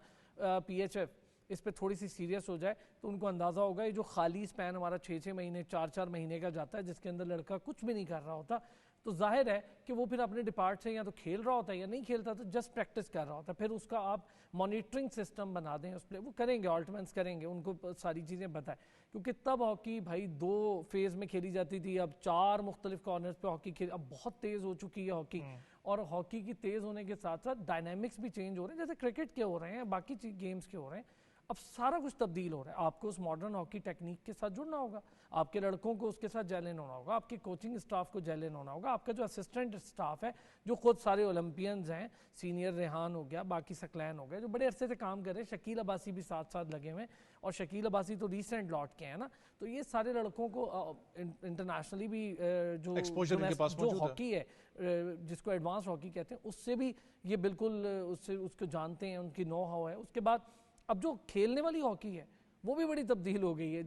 پی ایچ ایف اس پہ تھوڑی سی سیریس ہو جائے تو ان کو اندازہ ہوگا یہ جو خالی اسپین ہمارا 6 مہینے 4 مہینے کا جاتا ہے, جس کے اندر لڑکا کچھ بھی نہیں کر رہا ہوتا, تو ظاہر ہے کہ وہ پھر اپنے ڈپارٹ سے یا تو کھیل رہا ہوتا ہے یا نہیں کھیلتا, تو جسٹ پریکٹس کر رہا ہوتا ہے. پھر اس کا آپ مانیٹرنگ سسٹم بنا دیں اس پہ, وہ کریں گے, آلٹمنٹس کریں گے, ان کو ساری چیزیں بتائیں. کیونکہ تب ہاکی بھائی 2 فیز میں کھیلی جاتی تھی, اب 4 مختلف کارنرز پہ ہاکی کھیل, اب بہت تیز ہو چکی ہے ہاکی. اور ہاکی کی تیز ہونے کے ساتھ ساتھ ڈائنامکس بھی چینج ہو رہے ہیں, جیسے کرکٹ کے ہو رہے ہیں, باقی گیمز کے ہو رہے ہیں. اب سارا کچھ تبدیل ہو رہا ہے. آپ کو اس ماڈرن ہاکی ٹیکنیک کے ساتھ جڑنا ہوگا, آپ کے لڑکوں کو اس کے ساتھ جیلن ہونا ہوگا, آپ کے کوچنگ اسٹاف کو جیلن ہونا ہوگا, آپ کا جو اسسٹنٹ اسٹاف ہے جو خود سارے اولمپئنز ہیں, سینئر ریحان ہو گیا, باقی سکلین ہو گیا, جو بڑے عرصے سے کام کر رہے ہیں, شکیل عباسی بھی ساتھ لگے ہوئے ہیں, اور شکیل عباسی تو ریسنٹ لوٹ کے ہیں نا. تو یہ سارے لڑکوں کو انٹرنیشنلی بھی جو ہاکی ہے جس کو ایڈوانس ہاکی کہتے ہیں, اس سے بھی یہ بالکل اس کو جانتے ہیں, ان کی نو ہاؤ ہے. اس کے بعد اب جو کھیلنے والی ہاکی ہے وہ بھی بڑی تبدیل ہو گئی ہے.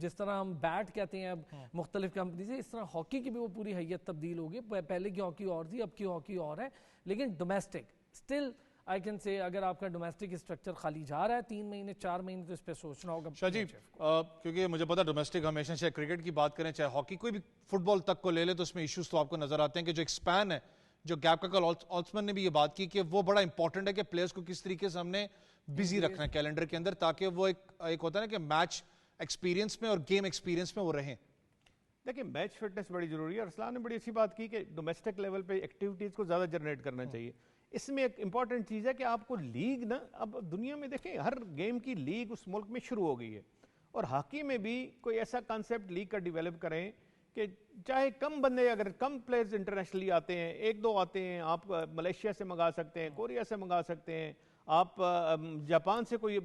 جس طرح ہم بیٹ کہتے ہیں اب مختلف کمپنی سے, اس طرح ہاکی کی بھی وہ پوری حیت تبدیل ہو گئی. پہلے کی ہاکی اور تھی, اب کی ہاکی اور ہے, لیکن domestic still I can say اگر آپ کا ڈومیسٹک اسٹرکچر خالی جا رہا ہے 3 مہینے 4 مہینے, تو اس پہ سوچنا ہوگا. شاہ جی, کیونکہ مجھے پتا ڈومیسٹک ہمیشہ, چاہے کرکٹ کی بات کریں چاہے ہاکی, کوئی بھی فٹ بال تک کو لے لے, تو اس میں ایشوز تو آپ کو نظر آتے ہیں کہ جو ایک سپین ہے, جو گیپ کا, کل آلسمن نے بھی یہ بات کی کہ وہ بڑا امپورٹنٹ ہے کہ پلیئرز کو کس طریقے سے ہم نے بزی رکھنا ہے کیلنڈر کے اندر, تاکہ وہ ایک ہوتا ہے نا کہ میچ ایکسپیرینس میں اور گیم ایکسپیرینس میں وہ رہیں. دیکھیں میچ فٹنس بڑی ضروری ہے, اور اسلام نے بڑی اچھی بات کی کہ ڈومیسٹک لیول پہ ایکٹیویٹیز کو زیادہ جنریٹ کرنا چاہیے. اس میں ایک امپورٹنٹ چیز ہے کہ آپ کو لیگ نا, اب دنیا میں دیکھیں ہر گیم کی لیگ اس ملک میں شروع ہو گئی ہے, اور ہاکی میں بھی کوئی ایسا کانسیپٹ لیگ کا ڈیولپ کریں کہ چاہے کم بندے, اگر کم پلیئرز انٹرنیشنلی آتے ہیں, 1-2 آتے ہیں, آپ ملیشیا سے منگا سکتے ہیں, کوریا سے منگا سکتے ہیں, آپ جاپان سے کوئی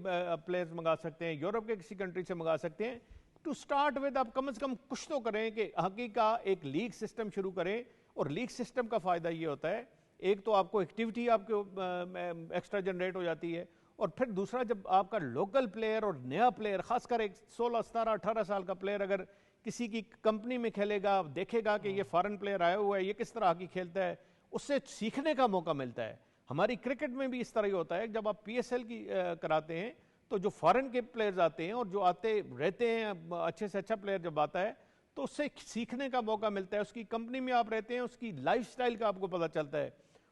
پلیئرز منگا سکتے ہیں, یورپ کے کسی کنٹری سے منگا سکتے ہیں. ٹو سٹارٹ ود آپ کم از کم کچھ تو کریں کہ ہاکی کا ایک لیگ سسٹم شروع کریں. اور لیگ سسٹم کا فائدہ یہ ہوتا ہے, ایک تو آپ کو ایکٹیویٹی آپ کو ایکسٹرا جنریٹ ہو جاتی ہے, اور پھر دوسرا جب آپ کا لوکل پلیئر اور نیا پلیئر, خاص کر ایک 16, 17, 18 سال کا پلیئر اگر کسی کی کمپنی میں کھیلے گا, دیکھے گا کہ یہ فارن پلیئر آیا ہوا ہے, یہ کس طرح ہاکی کھیلتا ہے, اس سے سیکھنے کا موقع ملتا ہے. ہماری کرکٹ میں بھی اس طرح ہی ہوتا ہے, جب آپ پی ایس ایل کی کراتے ہیں تو جو فارن کے پلیئرز آتے ہیں اور جو آتے رہتے ہیں, اچھے سے اچھا پلیئر جب آتا ہے تو اس سے سیکھنے کا موقع ملتا ہے. اس کی کمپنی میں آپ رہتے ہیں, اس کی لائف سٹائل کا آپ کو پتہ چلتا ہے,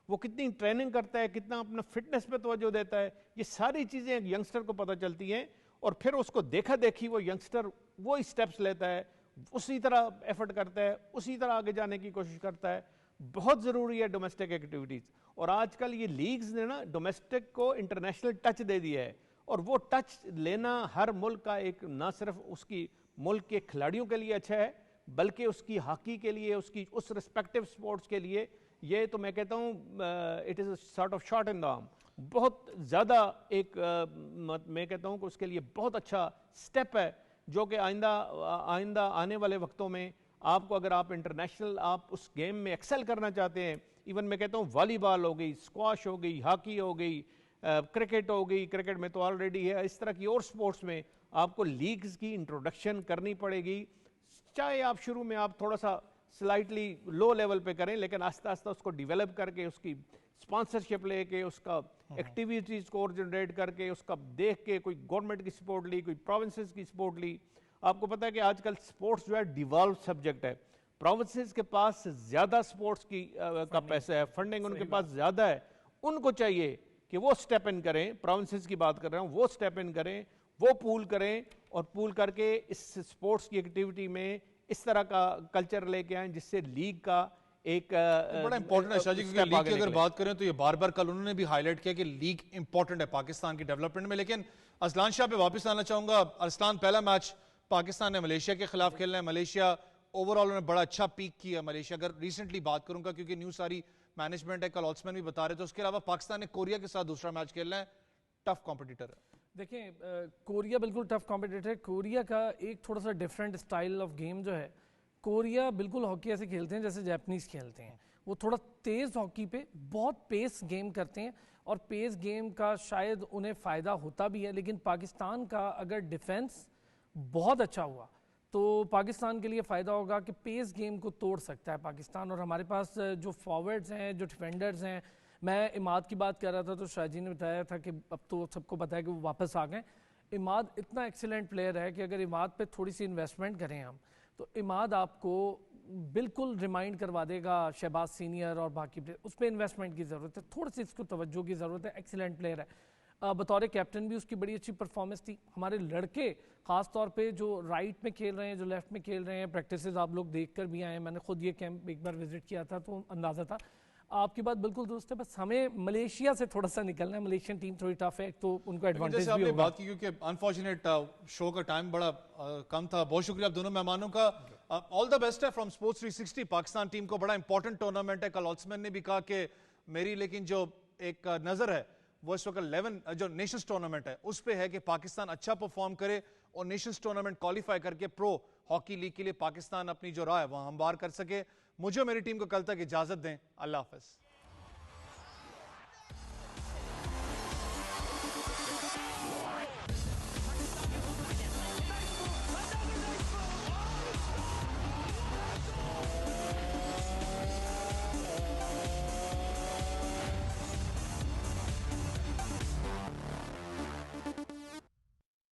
وہ کتنی ٹریننگ کرتا ہے, کتنا اپنا فٹنس پہ توجہ دیتا ہے, یہ ساری چیزیں ایک ینگسٹر کو پتہ چلتی ہیں. اور پھر اس کو دیکھا دیکھی وہ ینگسٹر وہی سٹیپس لیتا ہے, اسی طرح ایفرٹ کرتا ہے, اسی طرح آگے جانے کی کوشش کرتا ہے. بہت ضروری ہے ڈومیسٹک ایکٹیویٹیز, اور آج کل یہ لیگز نے نا ڈومیسٹک کو انٹرنیشنل ٹچ دے دیا ہے. اور وہ ٹچ لینا ہر ملک کا ایک, نہ صرف اس کی ملک کے کھلاڑیوں کے لیے اچھا ہے, بلکہ اس کی ہاکی کے لیے, اس کی اس رسپیکٹیو سپورٹس کے لیے, یہ تو میں کہتا ہوں it is a sort of shot in the arm, بہت زیادہ ایک میں کہتا ہوں کہ اس کے لیے بہت اچھا سٹیپ ہے, جو کہ آئندہ آنے والے وقتوں میں آپ کو, اگر آپ انٹرنیشنل آپ اس گیم میں ایکسل کرنا چاہتے ہیں, ایون میں کہتا ہوں والی بال ہو گئی, اسکواش ہو گئی, ہاکی ہو گئی, کرکٹ ہو گئی, کرکٹ میں تو آلریڈی ہے, اس طرح کی اور سپورٹس میں آپ کو لیگز کی انٹروڈکشن کرنی پڑے گی. چاہے آپ شروع میں آپ تھوڑا سا سلائٹلی لو لیول پہ کریں, لیکن آہستہ آہستہ اس کو ڈیولپ کر کے, اس کی اسپانسرشپ لے کے, اس کا ایکٹیویٹیز کو اور جنریٹ کر کے, اس کا دیکھ کے, کوئی گورنمنٹ کی سپورٹ لی, کوئی پروونسز کی سپورٹ لی. آپ کو پتہ ہے کہ آج کل سپورٹس جو ہے ڈیوالو سبجیکٹ ہے, پروونسز کے پاس زیادہ سپورٹس کی کا پیسہ ہے, فنڈنگ ان کے پاس زیادہ ہے. ان کو چاہیے کہ وہ سٹیپ ان کریں, پروونسز کی بات کر رہا ہوں, وہ سٹیپ ان کریں, وہ پول کریں, اور پول کر کے اس سپورٹس کی ایکٹیویٹی میں اس طرح کا کلچر لے کے آئیں جس سے لیگ کا ایک بڑا امپورٹنٹ ہے شاہ جی، کیونکہ step لیگ آگے کی اگر نکلے۔ بات کریں تو یہ بار بار کل انہوں نے بھی ہائی لائٹ کیا کہ لیگ امپورٹنٹ ہے پاکستان کی ڈیولپمنٹ میں. لیکن ارسلان شاہ پہ واپس آنا چاہوں گا. ارسلان، پہلا میچ پاکستان نے ملیشیا کے خلاف کھیلنا ہے. ملیشیا اوور آل انہوں نے بڑا اچھا پیک کیا ملیشیا. اگر ریسنٹلی بات کروں گا کیونکہ نیو ساری مینجمنٹ ہے، کل آلسمین بھی بتا رہے تھے. اس کے علاوہ پاکستان نے کوریا کے ساتھ دوسرا میچ کھیلنا ہے. ٹف کمپٹیٹر ہے. دیکھیں کوریا بالکل ٹف کمپٹیٹر ہے. کوریا کا ایک تھوڑا سا ڈیفرنٹ اسٹائل آف گیم جو ہے. کوریا بالکل ہاکی ایسے کھیلتے ہیں جیسے جیپنیز کھیلتے ہیں. وہ تھوڑا تیز ہاکی پہ بہت پیس گیم کرتے ہیں اور پیس گیم کا شاید انہیں فائدہ ہوتا بھی ہے. لیکن پاکستان کا اگر ڈیفنس بہت اچھا ہوا تو پاکستان کے لیے فائدہ ہوگا کہ پیس گیم کو توڑ سکتا ہے پاکستان. اور ہمارے پاس جو فارورڈز ہیں، جو ڈیفینڈرز ہیں، میں اماد کی بات کر رہا تھا تو شاہ جی نے بتایا تھا کہ اب تو سب کو پتہ ہے کہ وہ واپس آ گئے. اماد اتنا ایکسیلنٹ پلیئر ہے کہ اگر اماد پہ تھوڑی سی انویسٹمنٹ کریں ہم تو اماد آپ کو بالکل ریمائنڈ کروا دے گا شہباز سینئر اور باقی پلیئر. اس پہ انویسٹمنٹ کی ضرورت ہے، تھوڑی سی اس کو توجہ کی ضرورت ہے. ایکسیلنٹ پلیئر ہے. بطور کیپٹن بھی اس کی بڑی اچھی پرفارمنس تھی. ہمارے لڑکے خاص طور پہ جو رائٹ میں کھیل رہے ہیں، جو لیفٹ میں کھیل رہے ہیں، پریکٹسز آپ لوگ دیکھ کر بھی آئے ہیں. میں نے خود یہ کیمپ ایک بار وزٹ کیا تھا تو اندازہ تھا. آپ کی بات بالکل درست ہے. بس ہمیں ملیشیا سے تھوڑا سا نکلنا ہے. ملیشین ٹیم تھوڑی ٹف ہے تو ان کو ایڈوانٹیج جیسے آپ بھی نے ہوگا. بات کی کیونکہ انفارچونیٹ شو کا ٹائم بڑا کم تھا. بہت شکریہ آپ دونوں مہمانوں کا. آل دا بیسٹ ہے فرام اسپورٹس 360. پاکستان ٹیم کو بڑا امپورٹنٹ ٹورنامنٹ ہے. کل آلسمین نے بھی کہا کہ میری لیکن جو ایک نظر ہے وہ اس وقت 11 جو نیشنز ٹورنامنٹ ہے اس پہ ہے کہ پاکستان اچھا پرفارم کرے اور نیشنز ٹورنامنٹ کوالیفائی کر کے پرو ہاکی لیگ کے لیے پاکستان اپنی جو راہ ہے وہ ہموار کر سکے. مجھے اور میری ٹیم کو کل تک اجازت دیں. اللہ حافظ.